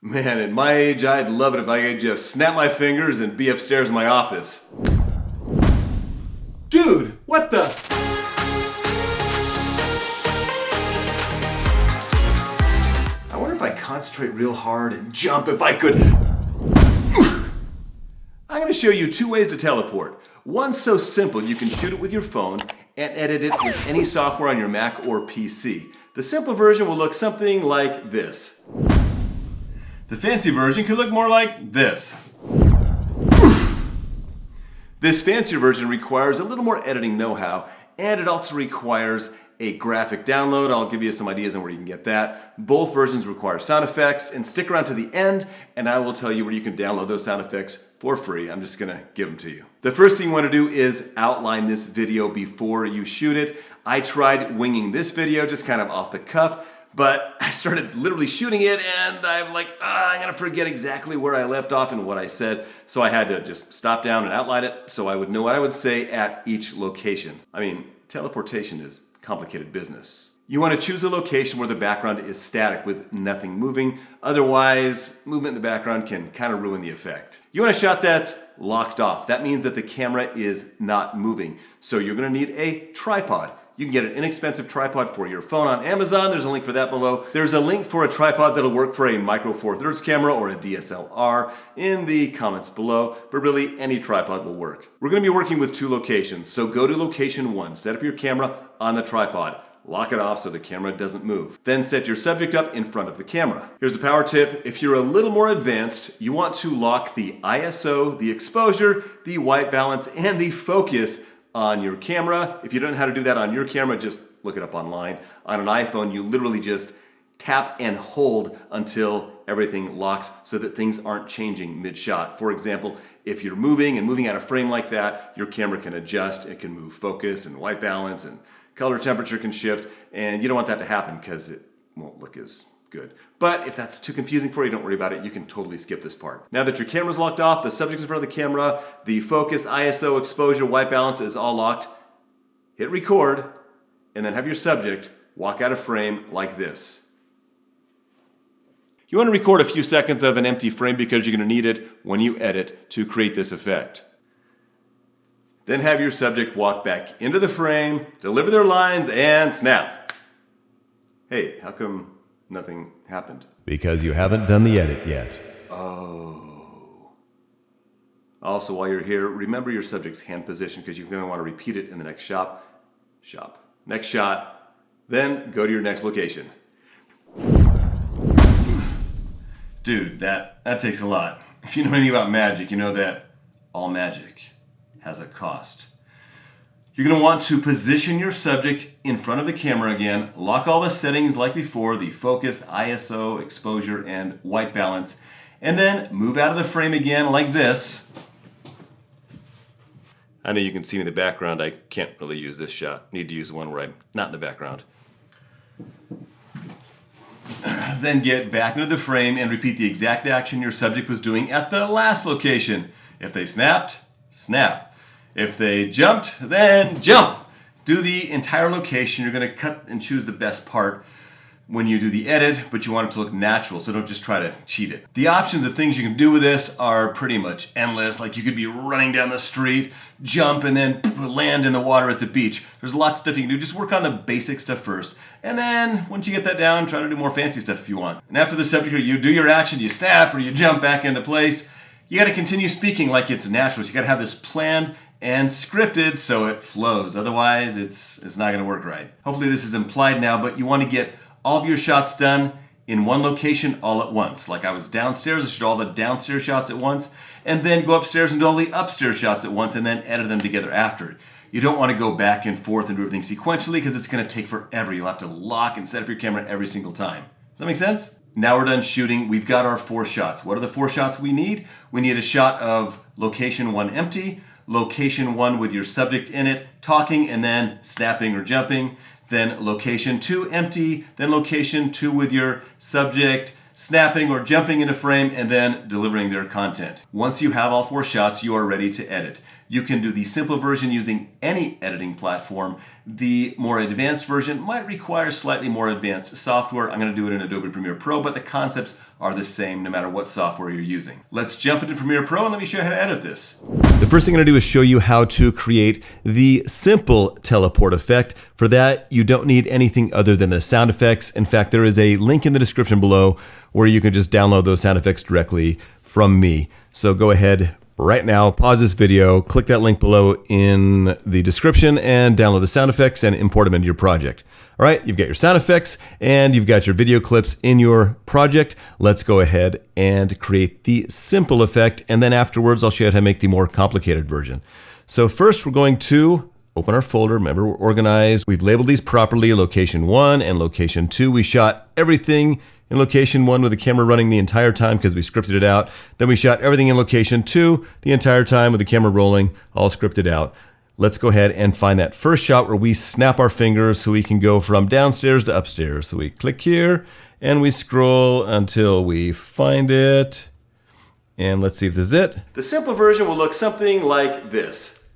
Man, at my age, I'd love it if I could just snap my fingers and be upstairs in my office. Dude, what the? I wonder if I concentrate real hard and jump if I could. I'm going to show you 2 ways to teleport. One's so simple you can shoot it with your phone and edit it with any software on your Mac or PC. The simple version will look something like this. The fancy version could look more like this. This fancier version requires a little more editing know-how, and it also requires a graphic download. I'll give you some ideas on where you can get that. Both versions require sound effects, and stick around to the end and I will tell you where you can download those sound effects for free. I'm just gonna give them to you. The first thing you wanna do is outline this video before you shoot it. I tried winging this video just kind of off the cuff, but I started literally shooting it and I'm like, I'm gonna forget exactly where I left off and what I said. So I had to just stop down and outline it so I would know what I would say at each location. I mean, teleportation is complicated business. You want to choose a location where the background is static with nothing moving. Otherwise, movement in the background can kind of ruin the effect. You want a shot that's locked off. That means that the camera is not moving. So you're going to need a tripod. You can get an inexpensive tripod for your phone on Amazon. There's a link for that below. There's a link for a tripod that'll work for a micro four thirds camera or a DSLR in the comments below, but really any tripod will work. We're gonna be working with 2 locations, so go to location 1, set up your camera on the tripod. Lock it off so the camera doesn't move. Then set your subject up in front of the camera. Here's a power tip. If you're a little more advanced, you want to lock the ISO, the exposure, the white balance, and the focus on your camera. If you don't know how to do that on your camera, just look it up online. On an iPhone, you literally just tap and hold until everything locks so that things aren't changing mid-shot. For example, if you're moving out of frame like that, your camera can adjust. It can move focus and white balance, and color temperature can shift, and you don't want that to happen because it won't look as good. But if that's too confusing for you, don't worry about it. You can totally skip this part. Now that your camera's locked off, the subject's in front of the camera, the focus, ISO, exposure, white balance is all locked, hit record, and then have your subject walk out of frame like this. You want to record a few seconds of an empty frame because you're going to need it when you edit to create this effect. Then have your subject walk back into the frame, deliver their lines, and snap. Hey, how come nothing happened? Because you haven't done the edit yet. Oh. Also, while you're here, remember your subject's hand position because you're going to want to repeat it in the next next shot, then go to your next location. Dude, that takes a lot. If you know anything about magic, you know that all magic has a cost. You're going to want to position your subject in front of the camera again, lock all the settings like before, the focus, ISO, exposure, and white balance, and then move out of the frame again like this. I know you can see me in the background. I can't really use this shot. Need to use one where I'm not in the background. Then get back into the frame and repeat the exact action your subject was doing at the last location. If they snapped, snap. If they jumped, then jump. Do the entire location. You're going to cut and choose the best part when you do the edit, but you want it to look natural, so don't just try to cheat it. The options of things you can do with this are pretty much endless. Like you could be running down the street, jump, and then land in the water at the beach. There's lots of stuff you can do. Just work on the basic stuff first. And then once you get that down, try to do more fancy stuff if you want. And after the subject, you do your action, you snap, or you jump back into place. You got to continue speaking like it's natural. So you got to have this planned and scripted so it flows. Otherwise, it's not going to work right. Hopefully this is implied now, but you want to get all of your shots done in one location all at once. Like I was downstairs, I shoot all the downstairs shots at once, and then go upstairs and do all the upstairs shots at once, and then edit them together after. You don't want to go back and forth and do everything sequentially because it's going to take forever. You'll have to lock and set up your camera every single time. Does that make sense? Now we're done shooting. We've got our 4 shots. What are the 4 shots we need? We need a shot of location 1 empty, location 1 with your subject in it, talking and then snapping or jumping, then location 2 empty, then location 2 with your subject snapping or jumping in a frame, and then delivering their content. Once you have all 4 shots, you are ready to edit. You can do the simple version using any editing platform. The more advanced version might require slightly more advanced software. I'm going to do it in Adobe Premiere Pro, but the concepts are the same no matter what software you're using. Let's jump into Premiere Pro and let me show you how to edit this. The first thing I'm going to do is show you how to create the simple teleport effect. For that, you don't need anything other than the sound effects. In fact, there is a link in the description below where you can just download those sound effects directly from me. So go ahead right now, pause this video, click that link below in the description and download the sound effects and import them into your project. All right, you've got your sound effects and you've got your video clips in your project. Let's go ahead and create the simple effect, and then afterwards I'll show you how to make the more complicated version. So first we're going to open our folder. Remember, we're organized. We've labeled these properly, location 1 and location 2. We shot everything in location 1 with the camera running the entire time because we scripted it out. Then we shot everything in location 2 the entire time with the camera rolling, all scripted out. Let's go ahead and find that first shot where we snap our fingers so we can go from downstairs to upstairs. So we click here and we scroll until we find it. And let's see if this is it. The simple version will look something like this.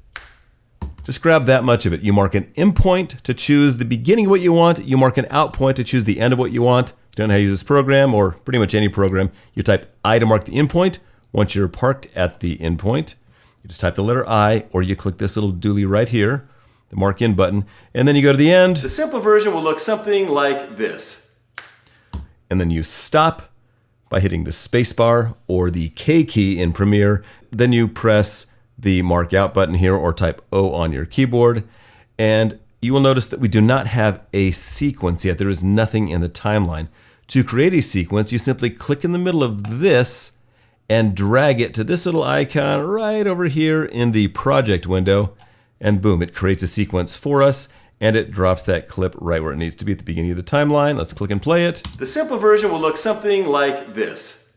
Just grab that much of it. You mark an in point to choose the beginning of what you want. You mark an out point to choose the end of what you want. If you don't know how to use this program or pretty much any program, you type I to mark the in point. Once you're parked at the in point, you just type the letter I, or you click this little dooley right here, the mark in button, and then you go to the end. The simple version will look something like this. And then you stop by hitting the spacebar or the K key in Premiere. Then you press the mark out button here or type O on your keyboard. And you will notice that we do not have a sequence yet. There is nothing in the timeline. To create a sequence, you simply click in the middle of this and drag it to this little icon right over here in the project window. And boom, it creates a sequence for us and it drops that clip right where it needs to be at the beginning of the timeline. Let's click and play it. The simple version will look something like this.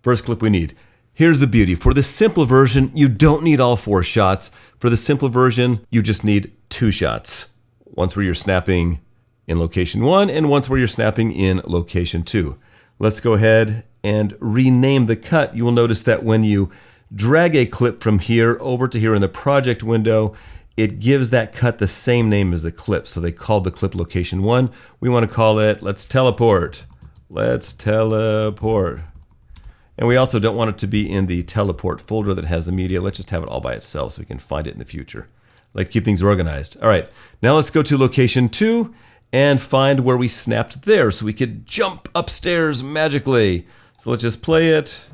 First clip we need. Here's the beauty. For the simple version, you don't need all 4 shots. For the simple version, you just need 2 shots. Once where you're snapping in location 1 and once where you're snapping in location 2. Let's go ahead and rename the cut. You will notice that when you drag a clip from here over to here in the project window, it gives that cut the same name as the clip. So they called the clip location 1. We want to call it, let's teleport. Let's teleport. And we also don't want it to be in the teleport folder that has the media. Let's just have it all by itself so we can find it in the future. Like to keep things organized. All right, now let's go to location 2 and find where we snapped there so we could jump upstairs magically. So let's just play it.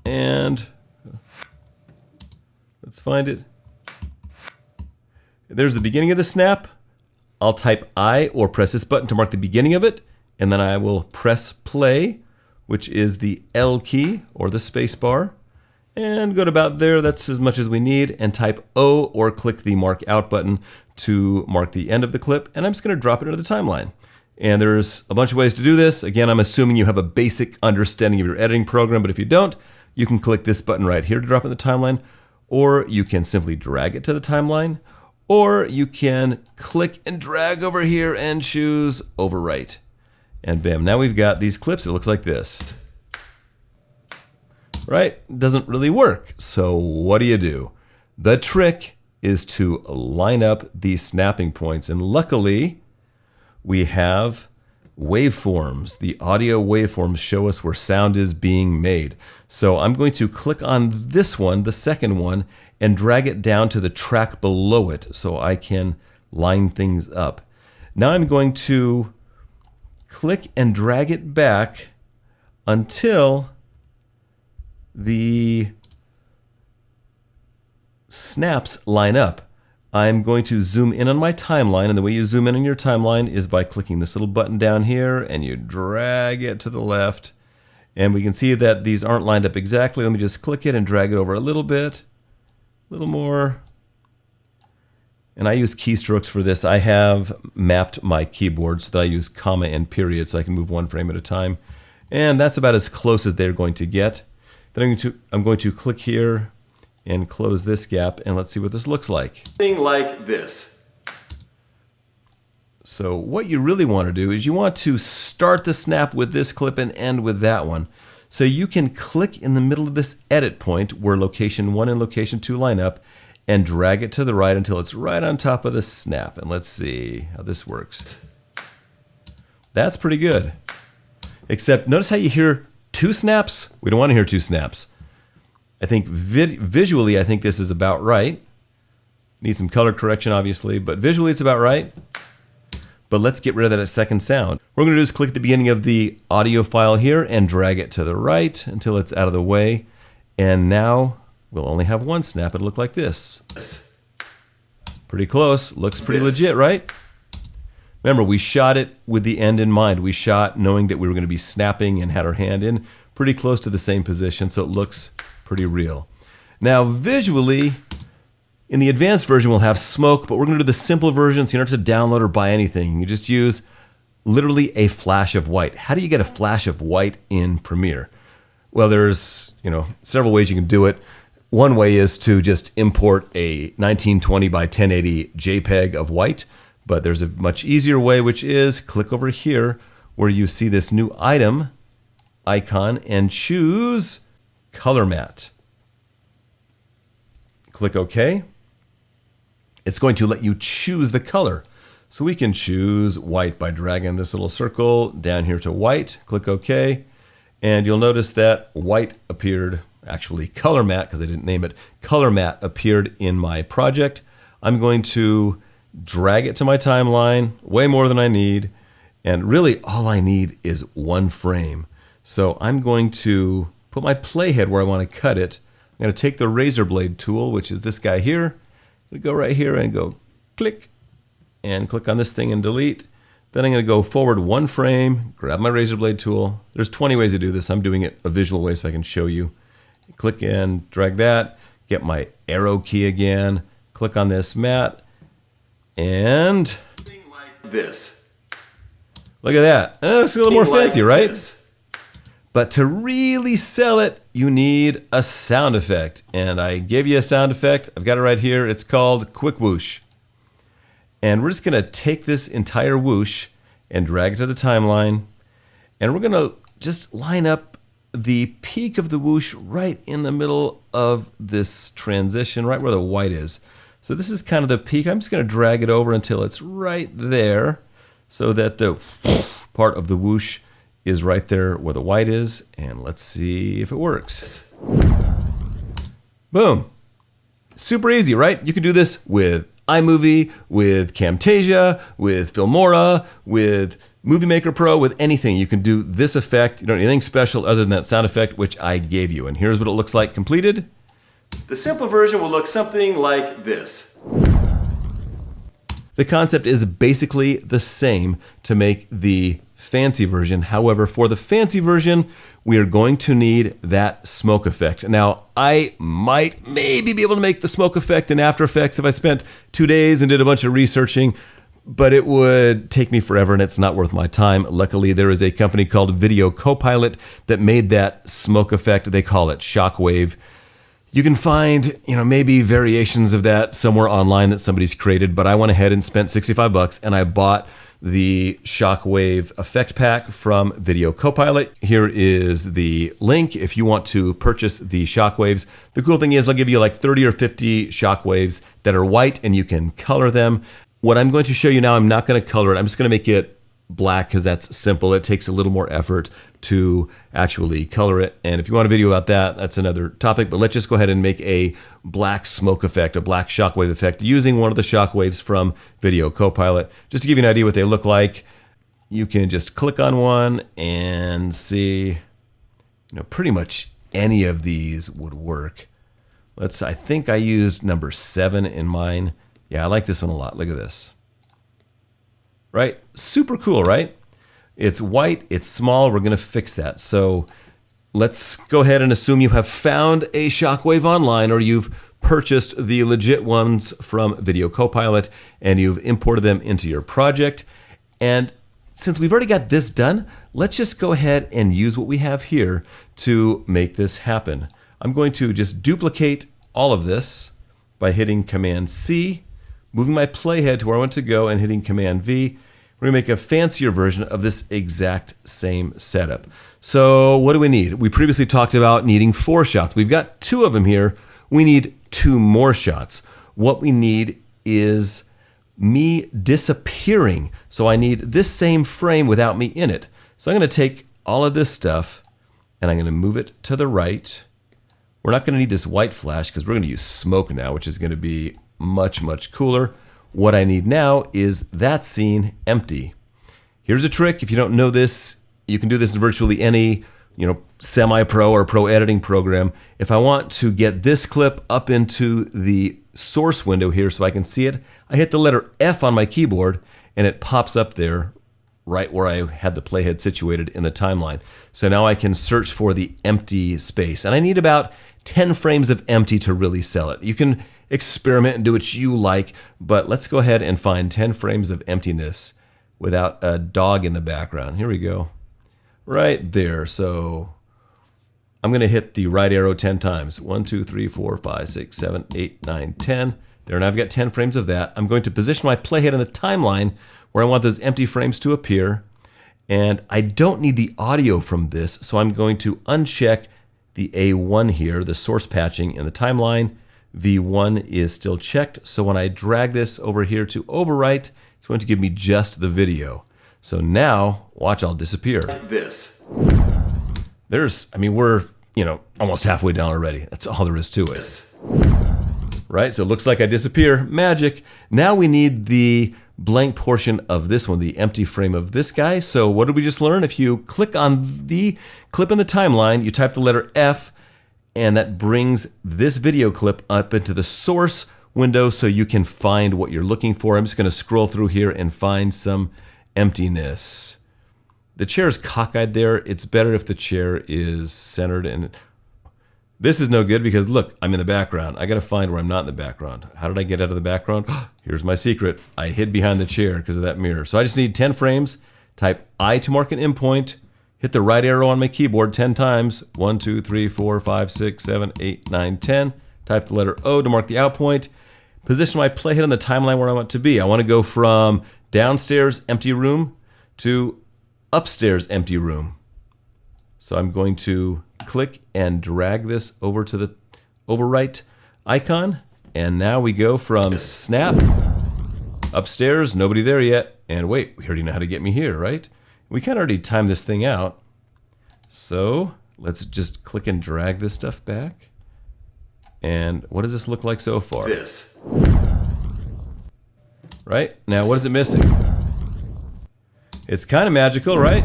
And let's find it. There's the beginning of the snap. I'll type I or press this button to mark the beginning of it. And then I will press play, which is the L key or the space bar, and go to about there. That's as much as we need, and type O or click the mark out button to mark the end of the clip. And I'm just going to drop it into the timeline. And there's a bunch of ways to do this. Again, I'm assuming you have a basic understanding of your editing program, but if you don't, you can click this button right here to drop it in the timeline, or you can simply drag it to the timeline, or you can click and drag over here and choose overwrite. And bam, now we've got these clips. It looks like this. Right? Doesn't really work. So what do? The trick is to line up these snapping points. And luckily, we have waveforms. The audio waveforms show us where sound is being made. So I'm going to click on this one, the second one, and drag it down to the track below it so I can line things up. Now I'm going to click and drag it back until the snaps line up. I'm going to zoom in on my timeline, and the way you zoom in on your timeline is by clicking this little button down here and you drag it to the left. And we can see that these aren't lined up exactly. Let me just click it and drag it over a little bit, a little more. And I use keystrokes for this. I have mapped my keyboard so that I use comma and period so I can move one frame at a time. And that's about as close as they're going to get. Then I'm going to click here and close this gap, and let's see what this looks like. Thing like this. So what you really want to do is you want to start the snap with this clip and end with that one. So you can click in the middle of this edit point where location 1 and location 2 line up and drag it to the right until it's right on top of the snap. And let's see how this works. That's pretty good. Except notice how you hear 2 snaps? We don't want to hear 2 snaps. I think visually, I think this is about right. Need some color correction, obviously, but visually it's about right. But let's get rid of that second sound. What we're going to do is click at the beginning of the audio file here and drag it to the right until it's out of the way. And now we'll only have 1 snap. It'll look like this. Pretty close. Looks pretty legit, right? Remember, we shot it with the end in mind. We shot knowing that we were going to be snapping and had our hand in pretty close to the same position, so it looks pretty real. Now, visually, in the advanced version, we'll have smoke, but we're going to do the simple version, so you don't have to download or buy anything. You just use literally a flash of white. How do you get a flash of white in Premiere? Well, there's several ways you can do it. One way is to just import a 1920 by 1080 JPEG of white, but there's a much easier way, which is click over here where you see this new item icon and choose Color Matte. Click OK. It's going to let you choose the color. So we can choose white by dragging this little circle down here to white. Click OK. And you'll notice that white appeared, actually color matte, because I didn't name it, color matte appeared in my project. I'm going to drag it to my timeline, way more than I need. And really all I need is 1 frame. So I'm going to put my playhead where I want to cut it. I'm going to take the razor blade tool, which is this guy here. I'm going to go right here and go click, and click on this thing and delete. Then I'm going to go forward 1 frame, grab my razor blade tool. There's 20 ways to do this. I'm doing it a visual way so I can show you. Click and drag that, get my arrow key again, click on this matte, and like this. Look at that. It looks a little more fancy, right? This. But to really sell it, you need a sound effect. And I gave you a sound effect. I've got it right here. It's called Quick Whoosh. And we're just going to take this entire whoosh and drag it to the timeline. And we're going to just line up the peak of the whoosh right in the middle of this transition, right where the white is. So this is kind of the peak. I'm just going to drag it over until it's right there so that the part of the whoosh is right there where the white is. And let's see if it works. Boom. Super easy, right? You can do this with iMovie, with Camtasia, with Filmora, with Movie Maker Pro, with anything. You can do this effect. You don't need anything special other than that sound effect, which I gave you. And here's what it looks like completed. The simple version will look something like this. The concept is basically the same to make the fancy version. However, for the fancy version, we are going to need that smoke effect. Now, I might maybe be able to make the smoke effect in After Effects if I spent 2 days and did a bunch of researching, but it would take me forever and it's not worth my time. Luckily, there is a company called CoPilot that made that smoke effect. They call it Shockwave. You can find, maybe variations of that somewhere online that somebody's created, but I went ahead and spent $65 and I bought the Shockwave effect pack from CoPilot. Here is the link if you want to purchase the Shockwaves. The cool thing is they'll give you like 30 or 50 Shockwaves that are white and you can color them. What I'm going to show you now, I'm not going to color it. I'm just going to make it black because that's simple. It takes a little more effort to actually color it. And if you want a video about that, that's another topic. But let's just go ahead and make a black smoke effect, a black shockwave effect using one of the shockwaves from CoPilot. Just to give you an idea what they look like, you can just click on one and see, pretty much any of these would work. I think I used number 7 in mine. Yeah, I like this one a lot. Look at this. Right? Super cool, right? It's white, it's small, we're gonna fix that. So let's go ahead and assume you have found a Shockwave online or you've purchased the legit ones from CoPilot and you've imported them into your project. And since we've already got this done, let's just go ahead and use what we have here to make this happen. I'm going to just duplicate all of this by hitting Command C, moving my playhead to where I want to go and hitting Command V. We're gonna make a fancier version of this exact same setup. So what do we need? We previously talked about needing 4 shots. We've got 2 of them here. We need 2 more shots. What we need is me disappearing. So I need this same frame without me in it. So I'm gonna take all of this stuff, and I'm going to move it to the right. We're not going to need this white flash because we're going to use smoke now, which is going to be much, much cooler. What I need now is that scene empty. Here's a trick. If you don't know this, you can do this in virtually any, semi-pro or pro editing program. If I want to get this clip up into the source window here so I can see it, I hit the letter F on my keyboard and it pops up there right where I had the playhead situated in the timeline. So now I can search for the empty space. And I need about 10 frames of empty to really sell it. You can experiment and do what you like, but let's go ahead and find 10 frames of emptiness without a dog in the background. Here we go. Right there. So I'm going to hit the right arrow 10 times. 1, 2, 3, 4, 5, 6, 7, 8, 9, 10. There, and I've got 10 frames of that. I'm going to position my playhead in the timeline where I want those empty frames to appear. And I don't need the audio from this, so I'm going to uncheck the A1 here, the source patching in the timeline. V1 is still checked, so when I drag this over here to overwrite, it's going to give me just the video. So now, watch, I'll disappear. This. We're, almost halfway down already. That's all there is to it. This. Right, so it looks like I disappear. Magic. Now we need the blank portion of this one, the empty frame of this guy. So what did we just learn? If you click on the clip in the timeline, you type the letter F, and that brings this video clip up into the source window so you can find what you're looking for. I'm just going to scroll through here and find some emptiness. The chair is cockeyed there. It's better if the chair is centered, and this is no good because look, I'm in the background. I got to find where I'm not in the background. How did I get out of the background? Here's my secret. I hid behind the chair because of that mirror. So I just need 10 frames. Type I to mark an endpoint. Hit the right arrow on my keyboard 10 times. 1, 2, 3, 4, 5, 6, 7, 8, 9, 10. Type the letter O to mark the out point. Position my playhead on the timeline where I want to be. I want to go from downstairs empty room to upstairs empty room. So I'm going to click and drag this over to the overwrite icon. And now we go from snap, upstairs, nobody there yet. And wait, we already know how to get me here, right? We kind of already timed this thing out. So let's just click and drag this stuff back. And what does this look like so far? This. Right? Now, what is it missing? It's kind of magical, right?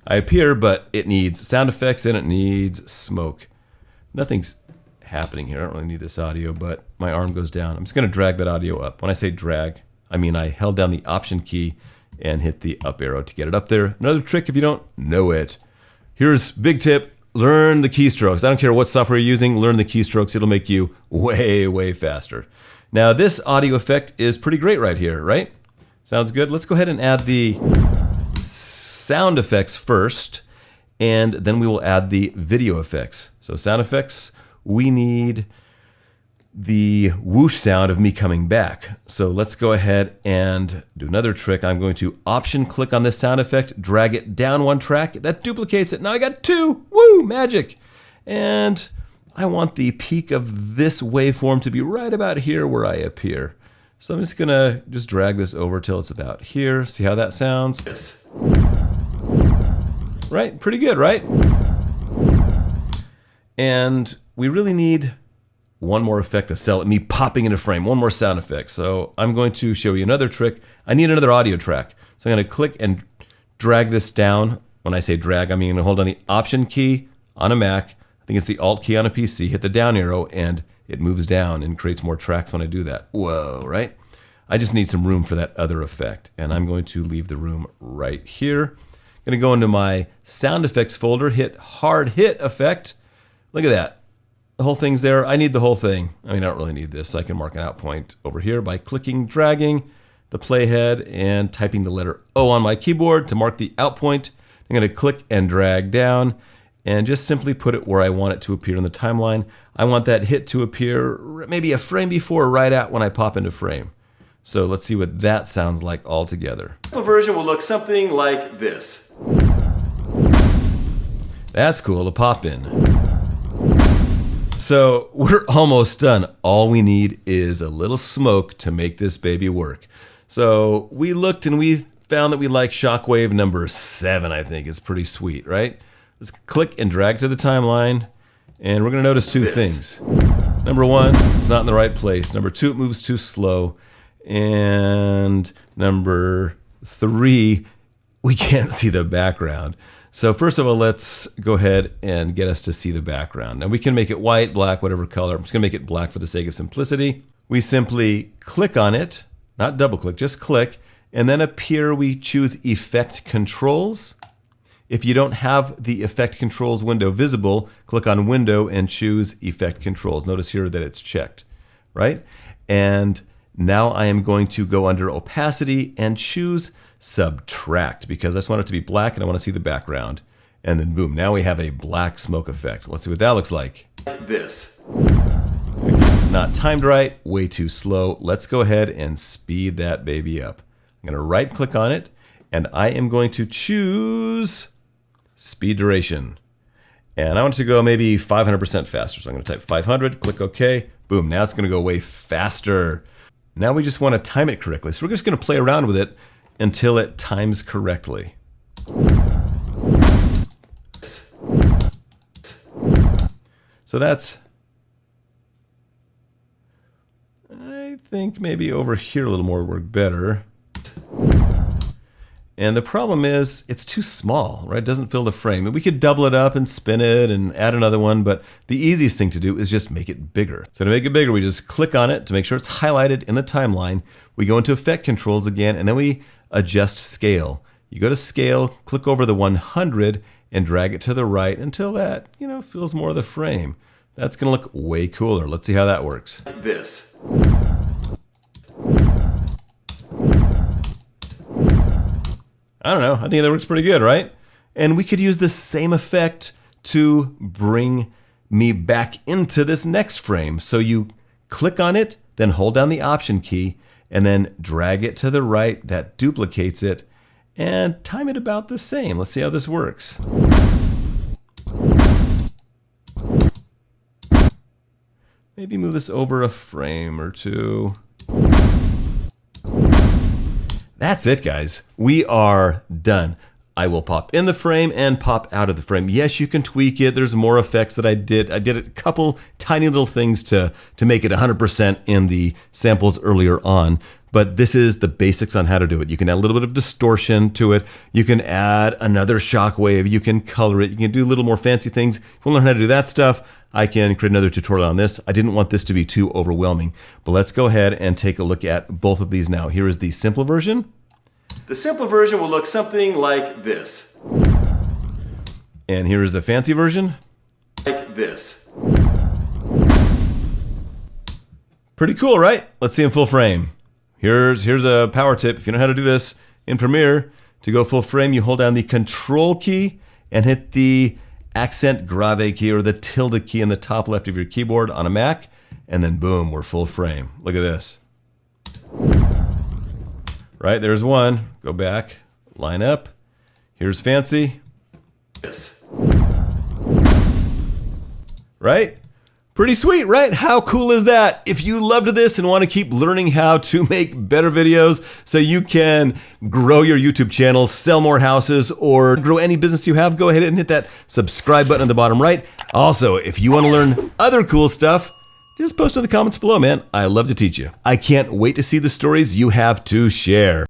I appear, but it needs sound effects and it needs smoke. Nothing's happening here. I don't really need this audio, but my arm goes down. I'm just going to drag that audio up. When I say drag, I mean I held down the Option key and hit the up arrow to get it up there. Another trick if you don't know it. Here's big tip. Learn the keystrokes. I don't care what software you're using. Learn the keystrokes. It'll make you way, way faster. Now, this audio effect is pretty great right here, right? Sounds good. Let's go ahead and add the sound effects first, and then we will add the video effects. So sound effects, we need the whoosh sound of me coming back. So let's go ahead and do another trick. I'm going to Option click on this sound effect, drag it down one track. That duplicates it. Now I got 2. Woo, magic. And I want the peak of this waveform to be right about here where I appear. So I'm just gonna drag this over till it's about here. See how that sounds? This. Right, pretty good, right? And we really need one more effect to sell it, me popping into frame, one more sound effect. So I'm going to show you another trick. I need another audio track. So I'm gonna click and drag this down. When I say drag, I mean I'm gonna hold down the Option key on a Mac. I think it's the Alt key on a PC, hit the down arrow, and it moves down and creates more tracks when I do that. Whoa, right? I just need some room for that other effect. And I'm going to leave the room right here. I'm gonna go into my sound effects folder, hit hard hit effect. Look at that. The whole thing's there. I need the whole thing. I mean, I don't really need this. So I can mark an out point over here by clicking, dragging the playhead and typing the letter O on my keyboard to mark the out point. I'm gonna click and drag down and just simply put it where I want it to appear in the timeline. I want that hit to appear maybe a frame before, right at when I pop into frame. So let's see what that sounds like all together. The version will look something like this. That's cool to pop in. So we're almost done. All we need is a little smoke to make this baby work. So we looked and we found that we like Shockwave number 7, I think, is pretty sweet, right? Let's click and drag to the timeline, and we're gonna notice two things. Number 1, it's not in the right place. Number 2, it moves too slow. And number 3, we can't see the background. So first of all, let's go ahead and get us to see the background. Now we can make it white, black, whatever color. I'm just gonna make it black for the sake of simplicity. We simply click on it, not double click, just click, and then up here we choose Effect Controls. If you don't have the Effect Controls window visible, click on Window and choose Effect Controls. Notice here that it's checked, right? And now I am going to go under Opacity and choose Subtract because I just want it to be black and I want to see the background. And then boom, now we have a black smoke effect. Let's see what that looks like. This. It's not timed right, way too slow. Let's go ahead and speed that baby up. I'm going to right click on it and I am going to choose Speed Duration. And I want it to go maybe 500% faster. So I'm going to type 500, click OK. Boom, now it's going to go way faster. Now we just want to time it correctly. So we're just going to play around with it until it times correctly. So that's, I think maybe over here a little more would work better. And the problem is it's too small, right? It doesn't fill the frame. And we could double it up and spin it and add another one, but the easiest thing to do is just make it bigger. So to make it bigger, we just click on it to make sure it's highlighted in the timeline. We go into Effect Controls again, and then we adjust Scale. You go to Scale, click over the 100 and drag it to the right until that, fills more of the frame. That's gonna look way cooler. Let's see how that works. This. I don't know, I think that works pretty good, right? And we could use the same effect to bring me back into this next frame. So you click on it, then hold down the Option key, and then drag it to the right. That duplicates it, and time it about the same. Let's see how this works. Maybe move this over a frame or two. That's it, guys. We are done. I will pop in the frame and pop out of the frame. Yes, you can tweak it. There's more effects that I did. I did a couple tiny little things to make it 100% in the samples earlier on. But this is the basics on how to do it. You can add a little bit of distortion to it. You can add another shockwave. You can color it. You can do a little more fancy things. If you want to learn how to do that stuff, I can create another tutorial on this. I didn't want this to be too overwhelming, but let's go ahead and take a look at both of these now. Here is the simple version. The simple version will look something like this. And here is the fancy version. Like this. Pretty cool, right? Let's see in full frame. Here's a power tip. If you know how to do this in Premiere, to go full frame, you hold down the Control key and hit the accent grave key or the tilde key in the top left of your keyboard on a Mac, and then boom, we're full frame. Look at this. Right, there's one. Go back, line up. Here's fancy. Yes. Right? Pretty sweet, right? How cool is that? If you loved this and want to keep learning how to make better videos so you can grow your YouTube channel, sell more houses, or grow any business you have, go ahead and hit that subscribe button at the bottom right. Also, if you want to learn other cool stuff, just post in the comments below, man. I love to teach you. I can't wait to see the stories you have to share.